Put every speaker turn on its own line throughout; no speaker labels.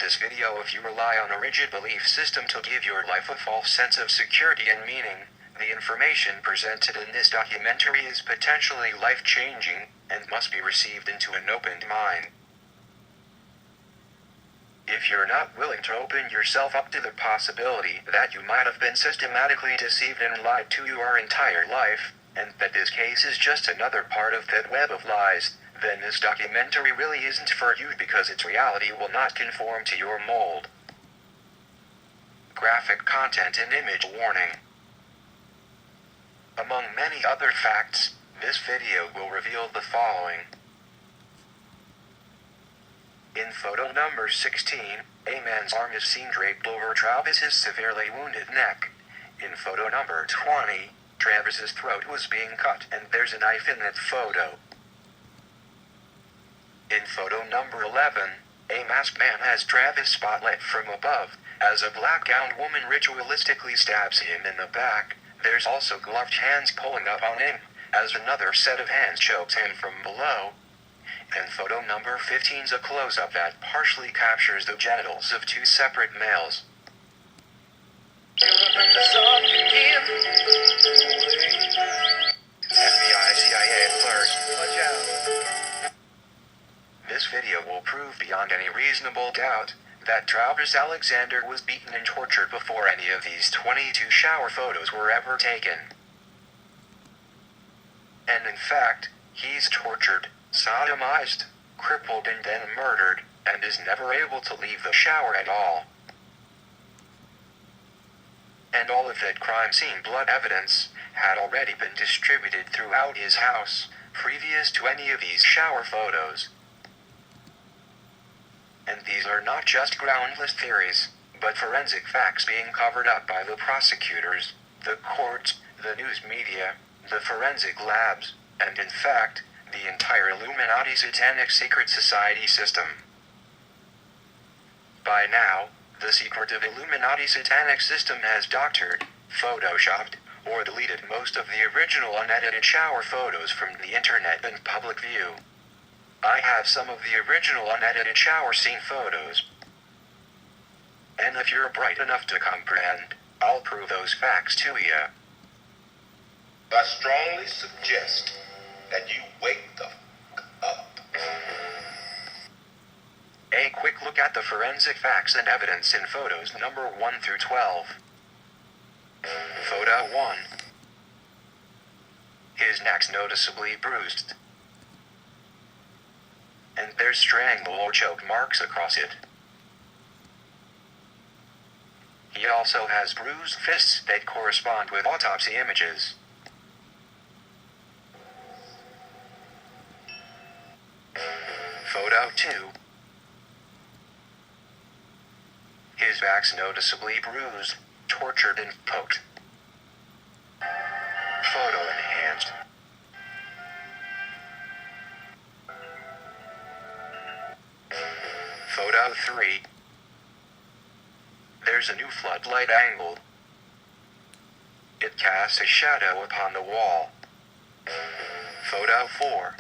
this video if you rely on a rigid belief system to give your life a false sense of security and meaning. The information presented in this documentary is potentially life-changing, and must be received into an open mind. If you're not willing to open yourself up to the possibility that you might have been systematically deceived and lied to your entire life, and that this case is just another part of that web of lies, then this documentary really isn't for you because its reality will not conform to your mold. Graphic content and image warning. Among many other facts, this video will reveal the following. In photo number 16, a man's arm is seen draped over Travis's severely wounded neck. In photo number 20, Travis's throat was being cut and there's a knife in that photo. In photo number 11, a masked man has Travis spotlit from above, as a black-gowned woman ritualistically stabs him in the back. There's also gloved hands pulling up on him, as another set of hands chokes him from below. And photo number 15's a close-up that partially captures the genitals of two separate males. FBI, CIA alert, watch out. This video will prove beyond any reasonable doubt that Travis Alexander was beaten and tortured before any of these 22 shower photos were ever taken. And in fact, he's tortured, sodomized, crippled and then murdered, and is never able to leave the shower at all. And all of that crime scene blood evidence had already been distributed throughout his house, previous to any of these shower photos. And these are not just groundless theories, but forensic facts being covered up by the prosecutors, the courts, the news media, the forensic labs, and in fact, the entire Illuminati Satanic Secret Society system. By now, the secretive Illuminati Satanic system has doctored, photoshopped, or deleted most of the original unedited shower photos from the internet and public view. I have some of the original unedited shower scene photos. And if you're bright enough to comprehend, I'll prove those facts to you.
I strongly suggest that you wake the f*** up.
A quick look at the forensic facts and evidence in photos number 1 through 12. Photo 1. His neck's noticeably bruised, and there's strangle or choke marks across it. He also has bruised fists that correspond with autopsy images. Photo 2. His back's noticeably bruised, tortured and poked. Photo enhanced. Photo 3. There's a new floodlight angle. It casts a shadow upon the wall. Photo 4.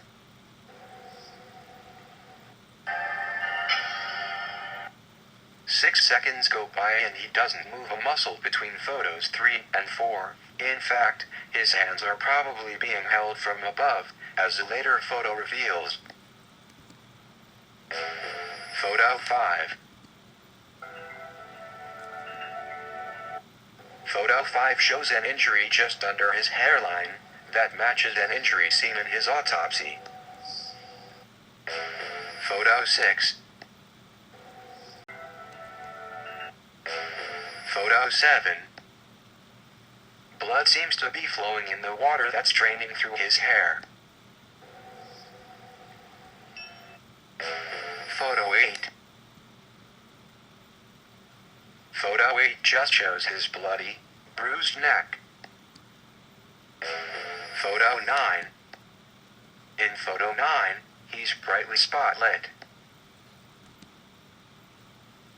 Six seconds go by and he doesn't move a muscle between photos 3 and 4. In fact, his hands are probably being held from above, as the later photo reveals. Photo 5. Photo 5 shows an injury just under his hairline that matches an injury seen in his autopsy. Photo 6. Photo 7. Blood seems to be flowing in the water that's draining through his hair. Photo 8. Photo 8 just shows his bloody, bruised neck. Photo 9. In photo 9, he's brightly spotlit.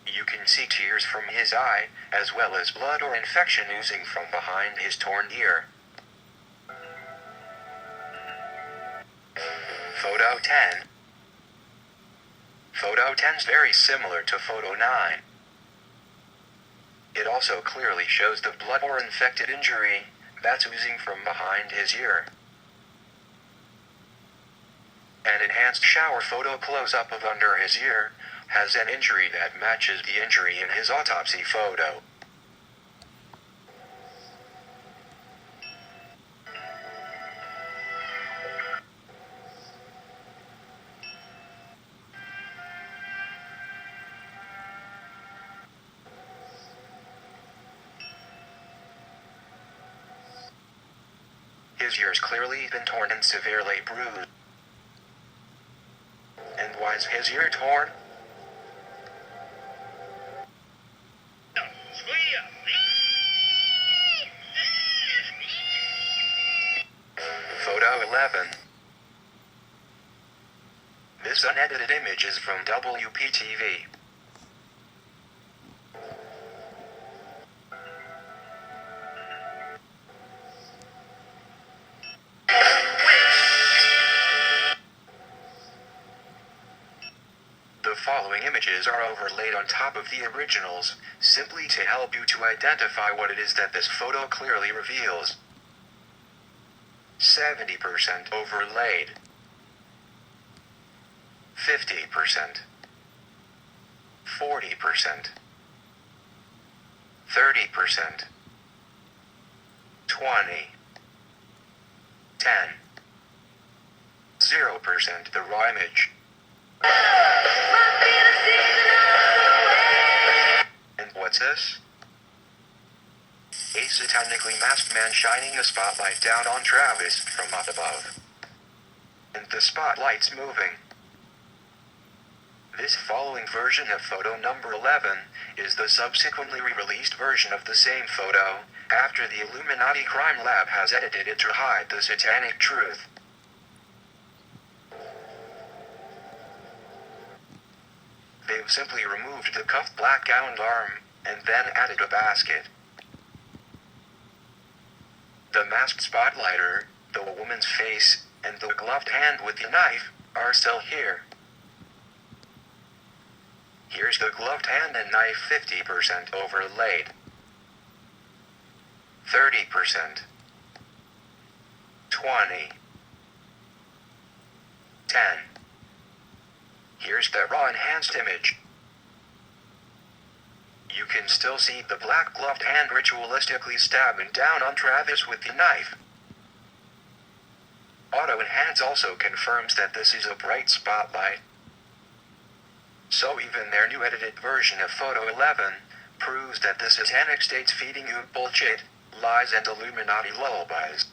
You can see tears from his eye, as well as blood or infection oozing from behind his torn ear. Photo 10. Photo 10 is very similar to photo 9. It also clearly shows the blood or infected injury that's oozing from behind his ear. An enhanced shower photo close-up of under his ear has an injury that matches the injury in his autopsy photo. His ear's clearly been torn and severely bruised. And why's his ear torn? Photo 11. This unedited image is from WPTV. The following images are overlaid on top of the originals, simply to help you to identify what it is that this photo clearly reveals. 70% overlaid. 50%. 40%. 30%. 20. 10. 0% the raw image. And what's this? A satanically masked man shining a spotlight down on Travis from up above. And the spotlight's moving. This following version of photo number 11 is the subsequently re-released version of the same photo, after the Illuminati crime lab has edited it to hide the satanic truth. They've simply removed the cuffed black-gowned arm, and then added a basket. The masked spotlighter, the woman's face, and the gloved hand with the knife are still here. Here's the gloved hand and knife 50% overlaid. 30%. 20. 10. Here's the raw enhanced image. You can still see the black gloved hand ritualistically stabbing down on Travis with the knife. Auto Enhance also confirms that this is a bright spotlight. So even their new edited version of photo 11 proves that the satanic state's feeding you bullshit, lies and Illuminati lullabies.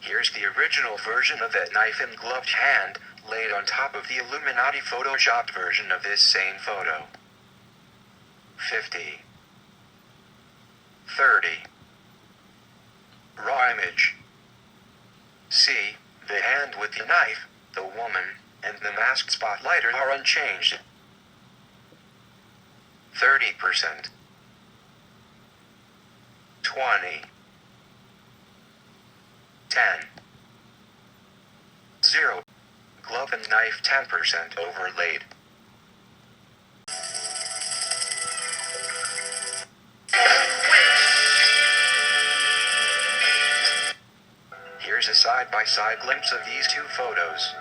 Here's the original version of that knife and gloved hand, laid on top of the Illuminati photoshopped version of this same photo. 50. 30. Raw image. See, the hand with the knife, the woman, and the masked spotlighter are unchanged. 30%. 20. 10. 0. Glove and knife 10% overlaid. Here's a side-by-side glimpse of these two photos.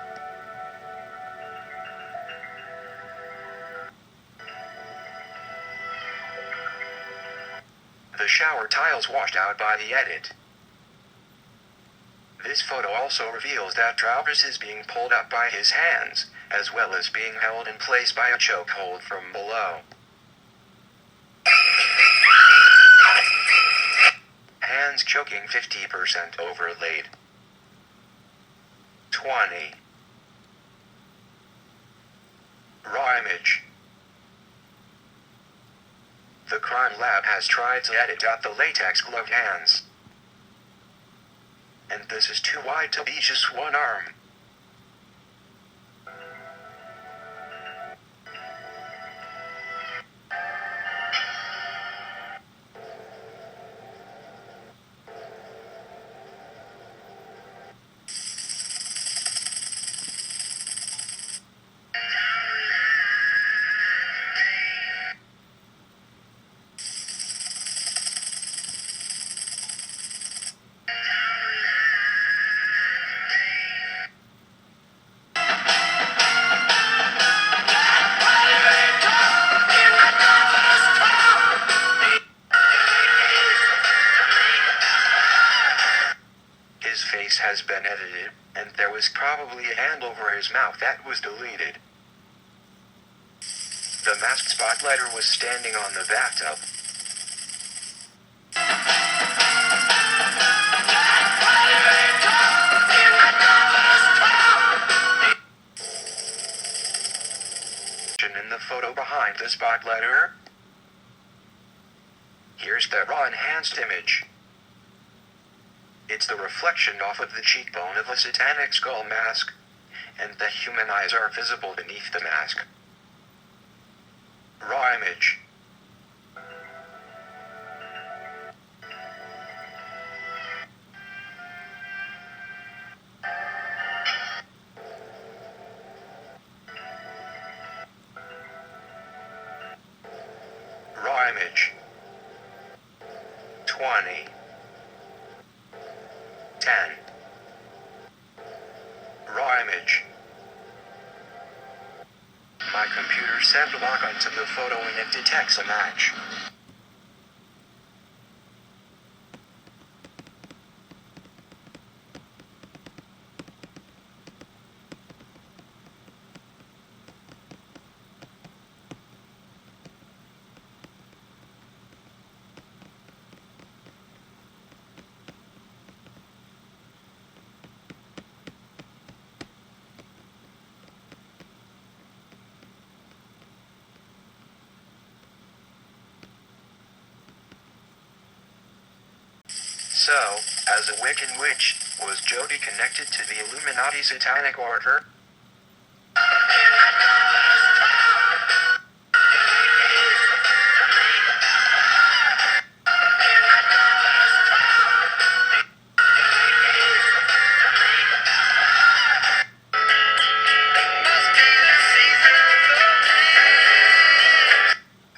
The shower tiles washed out by the edit. This photo also reveals that Travis is being pulled up by his hands, as well as being held in place by a chokehold from below. Hands choking 50% overlaid. 20. Raw image. The crime lab has tried to edit out the latex gloved hands. And this is too wide to be just one arm. his face has been edited, and there was probably a hand over his mouth that was deleted. The masked spotlighter was standing on the bathtub. In the photo behind the spotlighter, here's the raw enhanced image. It's the reflection off of the cheekbone of a satanic skull mask, and the human eyes are visible beneath the mask. Raw image. Raw image. 20. 10. Raw image. My computer set lock onto the photo and it detects a match. So, as a Wiccan witch, was Jodi connected to the Illuminati Satanic Order?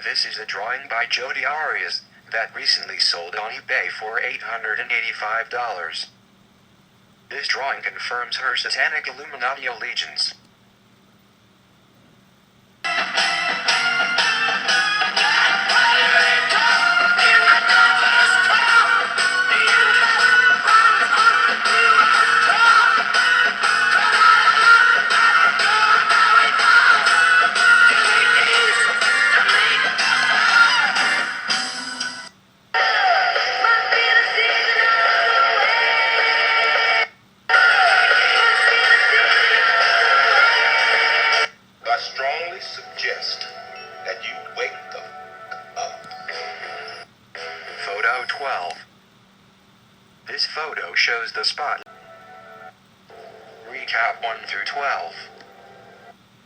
This is a drawing by Jodi Arias that recently sold on eBay for $885. This drawing confirms her satanic Illuminati allegiance.
Suggest that you wake the up.
Photo 12. This photo shows the spot. Recap 1 through 12.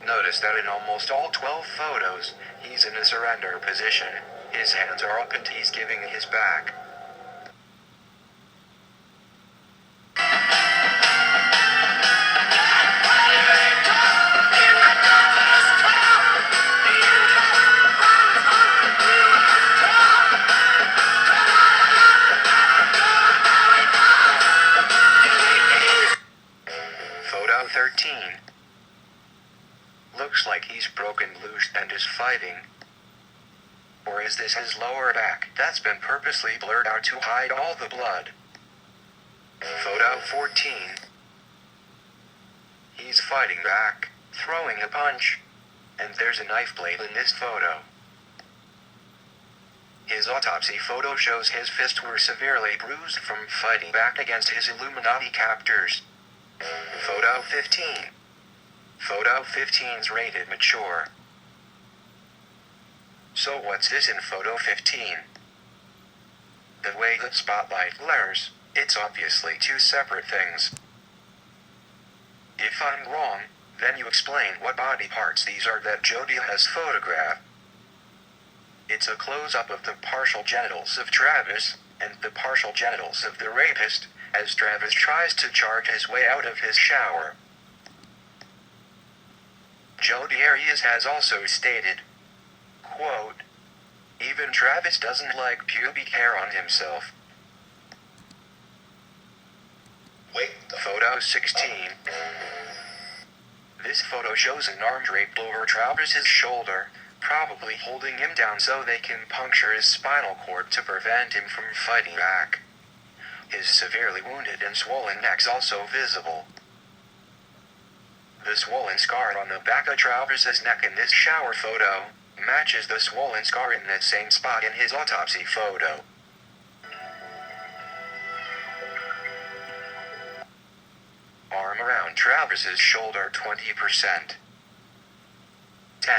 Notice that in almost all 12 photos, he's in a surrender position. His hands are up and he's giving his back. Photo 13. Looks like he's broken loose and is fighting. Or is this his lower back that's been purposely blurred out to hide all the blood? Photo 14. He's fighting back, throwing a punch, and there's a knife blade in this photo. His autopsy photo shows his fists were severely bruised from fighting back against his Illuminati captors. Photo 15. Photo 15's rated mature. So what's this in photo 15? The way the spotlight glares, it's obviously two separate things. If I'm wrong, then you explain what body parts these are that Jodi has photographed. It's a close-up of the partial genitals of Travis, and the partial genitals of the rapist, as Travis tries to charge his way out of his shower. Jodi Arias has also stated, quote, "Even Travis doesn't like pubic hair on himself."
Wake the
Photo 16. This photo shows an arm draped over Travis's shoulder, probably holding him down so they can puncture his spinal cord to prevent him from fighting back. His severely wounded and swollen neck's also visible. The swollen scar on the back of Travers' neck in this shower photo matches the swollen scar in the same spot in his autopsy photo. Arm around Travers' shoulder 20%. 10.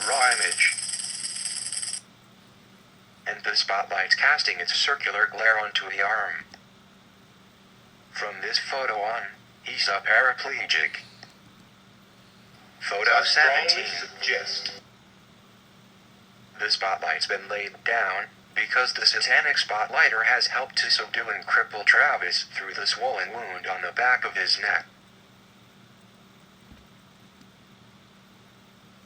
Raw image. And the spotlight casting its circular glare onto the arm. From this photo on, he's a paraplegic. Photo 17.
Suggest.
The spotlight's been laid down because the satanic spotlighter has helped to subdue and cripple Travis through the swollen wound on the back of his neck.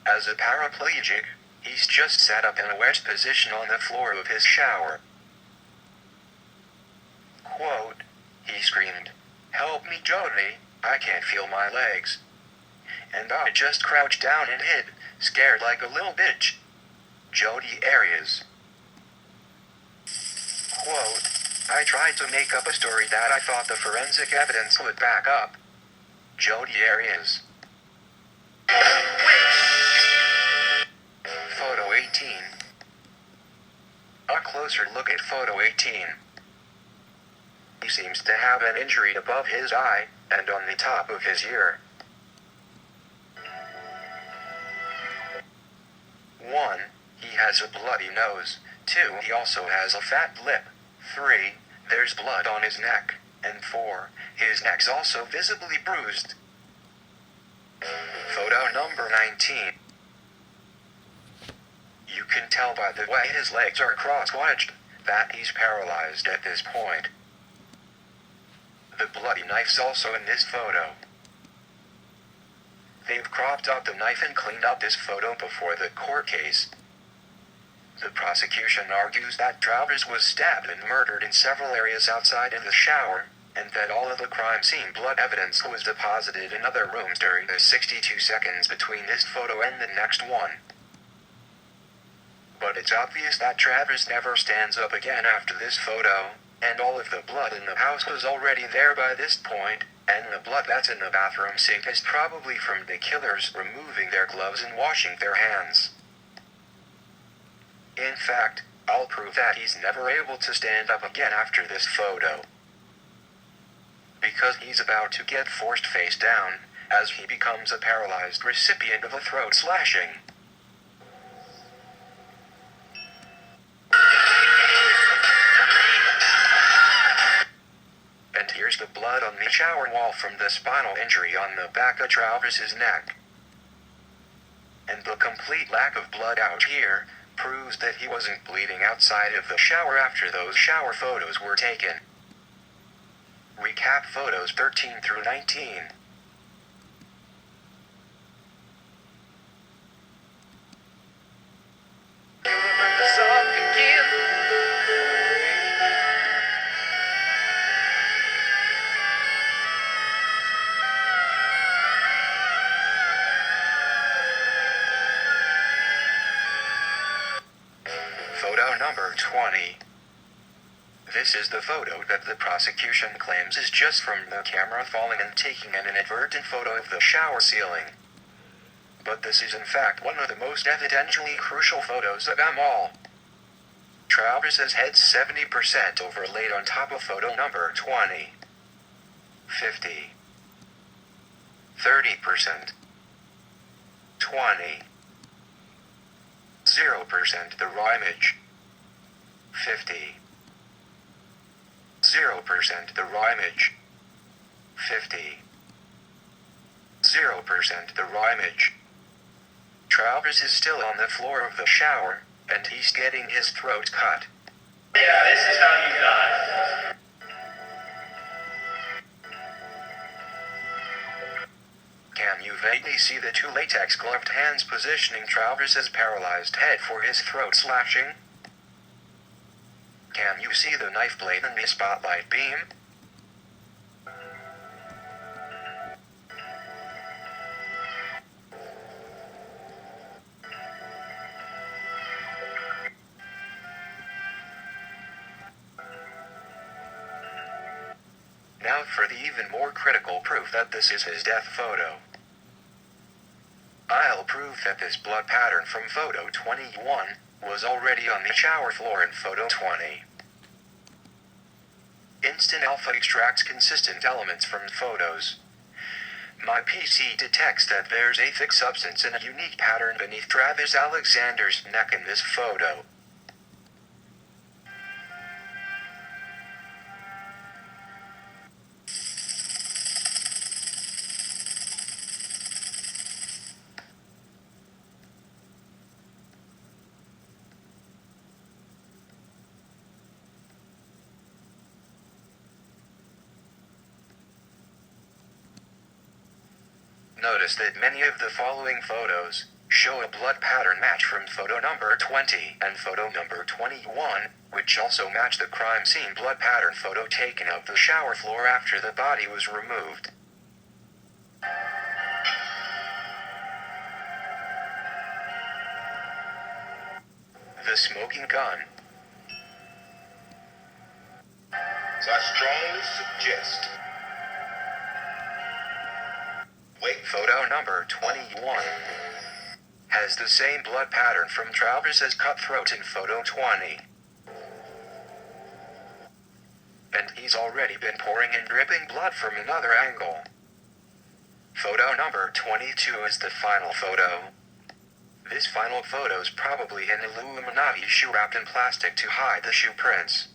As a paraplegic, he's just sat up in a wedge position on the floor of his shower. Quote, he screamed, "Help me, Jodi, I can't feel my legs." And I just crouched down and hid, scared like a little bitch. Jodi Arias. Quote, I tried to make up a story that I thought the forensic evidence would back up. Jodi Arias. Photo 18. A closer look at photo 18. He seems to have an injury above his eye and on the top of his ear. 1. He has a bloody nose. 2. He also has a fat lip. 3. There's blood on his neck. And 4. His neck's also visibly bruised. Photo number 19. You can tell by the way his legs are cross-wedged that he's paralyzed at this point. The bloody knife's also in this photo. They've cropped up the knife and cleaned up this photo before the court case. The prosecution argues that Travers was stabbed and murdered in several areas outside of the shower, and that all of the crime scene blood evidence was deposited in other rooms during the 62 seconds between this photo and the next one. But it's obvious that Travers never stands up again after this photo, and all of the blood in the house was already there by this point, and the blood that's in the bathroom sink is probably from the killers removing their gloves and washing their hands. In fact, I'll prove that he's never able to stand up again after this photo. Because he's about to get forced face down, as he becomes a paralyzed recipient of a throat slashing. And here's the blood on the shower wall from the spinal injury on the back of Travers' neck. And the complete lack of blood out here proves that he wasn't bleeding outside of the shower after those shower photos were taken. Recap photos 13 through 19. You remember the song again? Photo number 20. This is the photo that the prosecution claims is just from the camera falling and taking an inadvertent photo of the shower ceiling. But this is in fact one of the most evidentially crucial photos of them all. Travers' head's 70% overlaid on top of photo number 20. 50. 30%. 20. 0% the raw image. 50. 0% the raw image. 50. 0% the raw image. Travers is still on the floor of the shower, and he's getting his throat cut.
Yeah, this is how you die.
Can you vaguely see the two latex-gloved hands positioning Travers' paralyzed head for his throat slashing? Can you see the knife blade in the spotlight beam? Now for the even more critical proof that this is his death photo. I'll prove that this blood pattern from photo 21 was already on the shower floor in photo 20. Instant Alpha extracts consistent elements from photos. My PC detects that there's a thick substance in a unique pattern beneath Travis Alexander's neck in this photo. Notice that many of the following photos show a blood pattern match from photo number 20 and photo number 21, which also match the crime scene blood pattern photo taken of the shower floor after the body was removed. The smoking gun.
So I strongly suggest
Photo number 21 has the same blood pattern from Travis's cutthroat in photo 20. And he's already been pouring and dripping blood from another angle. Photo number 22 is the final photo. This final photo's probably an Illuminati shoe wrapped in plastic to hide the shoe prints.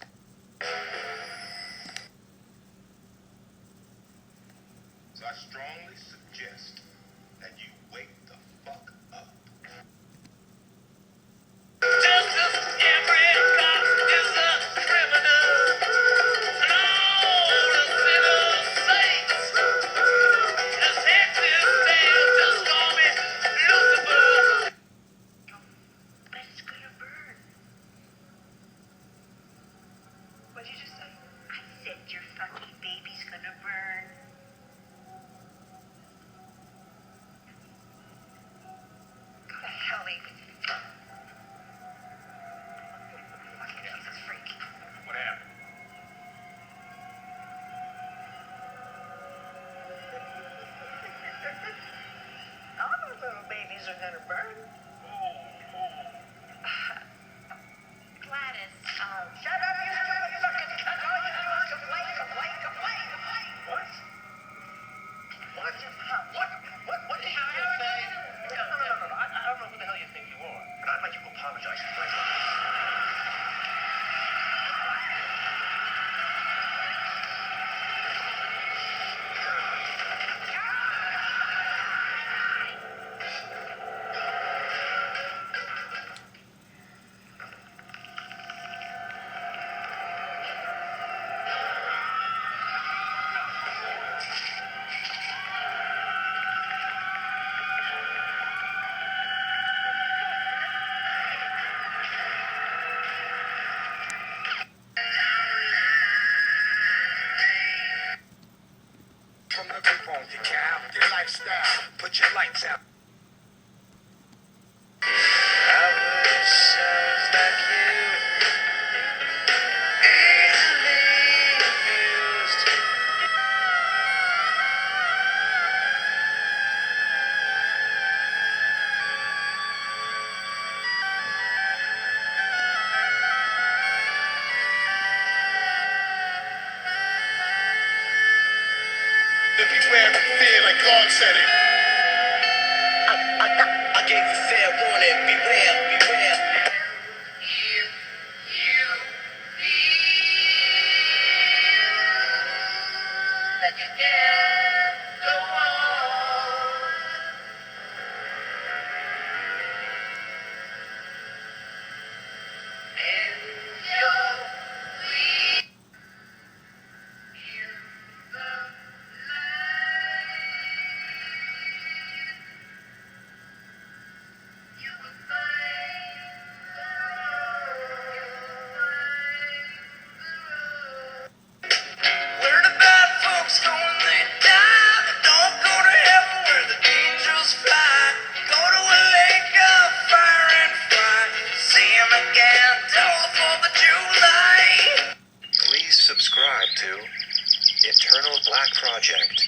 So I strongly suggest that you wake the fuck up.
Justice, every cop is a criminal. And all the sinners saints. Detective Dale, just call me Lucifer. But it's gonna burn. What'd you just say? I said your fucking baby's gonna burn. Go to hell, baby. Fucking Jesus freak.
What happened?
All those little babies are gonna burn. Gladys, shut up, you stupid fucking cunt. All you do is complain, complain, complain, complain. What? What? What did you just say? No. I don't know who the hell you think you are. But I'd like you to apologize to my wife.
From the group on your cow, your lifestyle, put your lights out.
I wish I was like you, easily confused.
Beware of fear, like God said it.
I gave you fair warning, beware, beware.
That you can't go on. In your sleep, hear the light. You will find the road. Where the bad folks go when they die? Don't go to heaven where the angels fly. Go to a lake of fire and fry. See him again till the 4th of July.
Please subscribe to Eternal project.